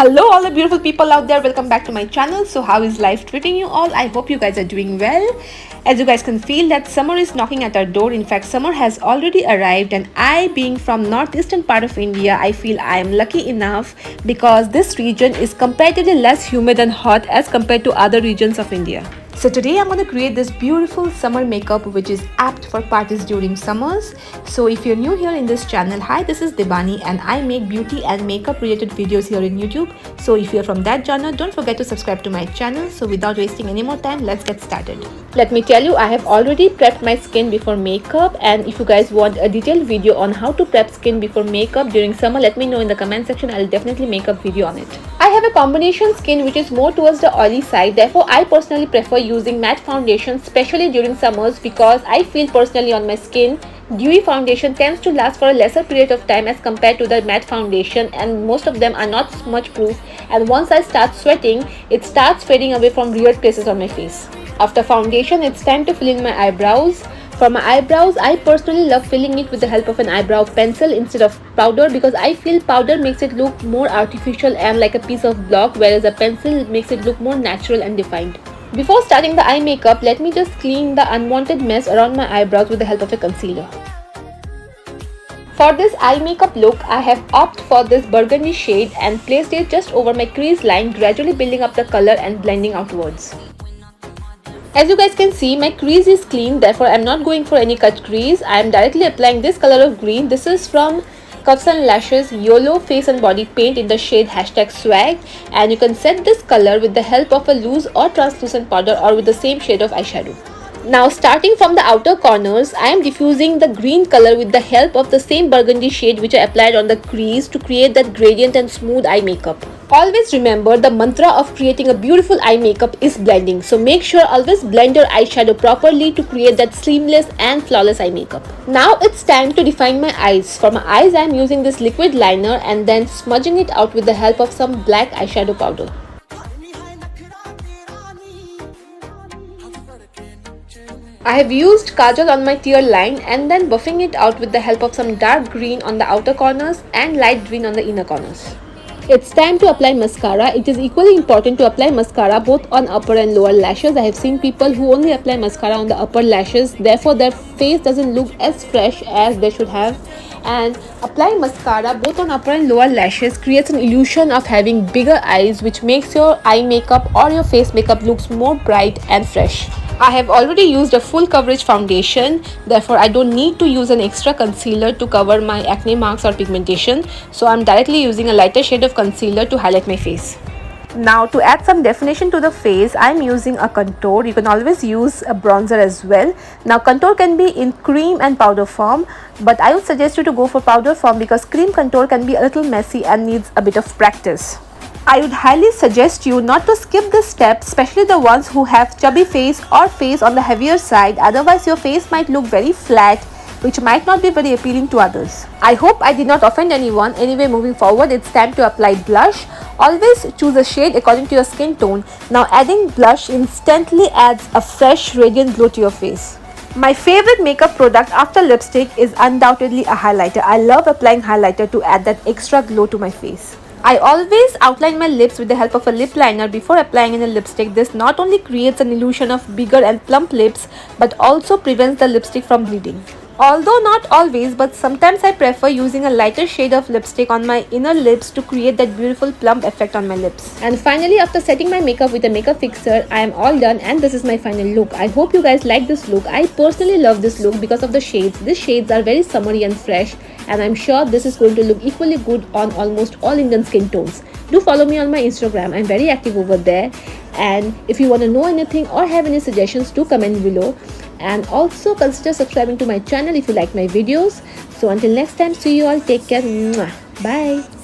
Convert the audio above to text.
Hello all the beautiful people out there, welcome back to my channel. So how is life treating you all? I hope you guys are doing well. As you guys can feel that summer is knocking at our door. In fact, summer has already arrived, and I, being from northeastern part of India, I feel I am lucky enough because this region is comparatively less humid and hot as compared to other regions of India. So today I'm going to create this beautiful summer makeup which is apt for parties during summers. So if you're new here in this channel, hi, this is Debani and I make beauty and makeup related videos here in YouTube. So if you're from that genre, don't forget to subscribe to my channel. So without wasting any more time, let's get started. Let me tell you, I have already prepped my skin before makeup, and if you guys want a detailed video on how to prep skin before makeup during summer, let me know in the comment section. I'll definitely make a video on it. I have a combination skin which is more towards the oily side. Therefore, I personally prefer using matte foundation, especially during summers, because I feel personally on my skin, dewy foundation tends to last for a lesser period of time as compared to the matte foundation, and most of them are not smudge proof, and once I start sweating, it starts fading away from weird places on my face. After foundation, it's time to fill in my eyebrows. For my eyebrows, I personally love filling it with the help of an eyebrow pencil instead of powder, because I feel powder makes it look more artificial and like a piece of block, whereas a pencil makes it look more natural and defined. Before starting the eye makeup, let me just clean the unwanted mess around my eyebrows with the help of a concealer. For this eye makeup look, I have opted for this burgundy shade and placed it just over my crease line, gradually building up the color and blending outwards. As you guys can see, my crease is clean, therefore I am not going for any cut crease. I am directly applying this color of green. This is from Cuffs and Lashes YOLO Face and Body Paint in the shade #swag, and you can set this color with the help of a loose or translucent powder or with the same shade of eyeshadow. Now, starting from the outer corners, I am diffusing the green color with the help of the same burgundy shade which I applied on the crease to create that gradient and smooth eye makeup. Always remember, the mantra of creating a beautiful eye makeup is blending. So make sure always blend your eyeshadow properly to create that seamless and flawless eye makeup. Now it's time to define my eyes. For my eyes, I am using this liquid liner and then smudging it out with the help of some black eyeshadow powder. I have used kajal on my tear line and then buffing it out with the help of some dark green on the outer corners and light green on the inner corners. It's time to apply mascara. It is equally important to apply mascara both on upper and lower lashes. I have seen people who only apply mascara on the upper lashes, therefore their face doesn't look as fresh as they should have. And applying mascara both on upper and lower lashes creates an illusion of having bigger eyes, which makes your eye makeup or your face makeup looks more bright and fresh. I have already used a full coverage foundation, therefore I don't need to use an extra concealer to cover my acne marks or pigmentation, so I'm directly using a lighter shade of concealer to highlight my face. Now, to add some definition to the face, I'm using a contour. You can always use a bronzer as well. Now, contour can be in cream and powder form, but I would suggest you to go for powder form because cream contour can be a little messy and needs a bit of practice. I would highly suggest you not to skip this step, especially the ones who have chubby face or face on the heavier side. Otherwise, your face might look very flat, which might not be very appealing to others. I hope I did not offend anyone. Anyway, moving forward, it's time to apply blush. Always choose a shade according to your skin tone. Now, adding blush instantly adds a fresh, radiant glow to your face. My favorite makeup product after lipstick is undoubtedly a highlighter. I love applying highlighter to add that extra glow to my face. I always outline my lips with the help of a lip liner before applying in a lipstick. This not only creates an illusion of bigger and plump lips, but also prevents the lipstick from bleeding. Although not always, but sometimes I prefer using a lighter shade of lipstick on my inner lips to create that beautiful plump effect on my lips. And finally, after setting my makeup with a makeup fixer, I am all done and this is my final look. I hope you guys like this look. I personally love this look because of the shades. These shades are very summery and fresh, and I'm sure this is going to look equally good on almost all Indian skin tones. Do follow me on my Instagram. I'm very active over there, and if you want to know anything or have any suggestions, do comment below. And also consider subscribing to my channel if you like my videos. So until next time, see you all. Take care. Mwah. Bye.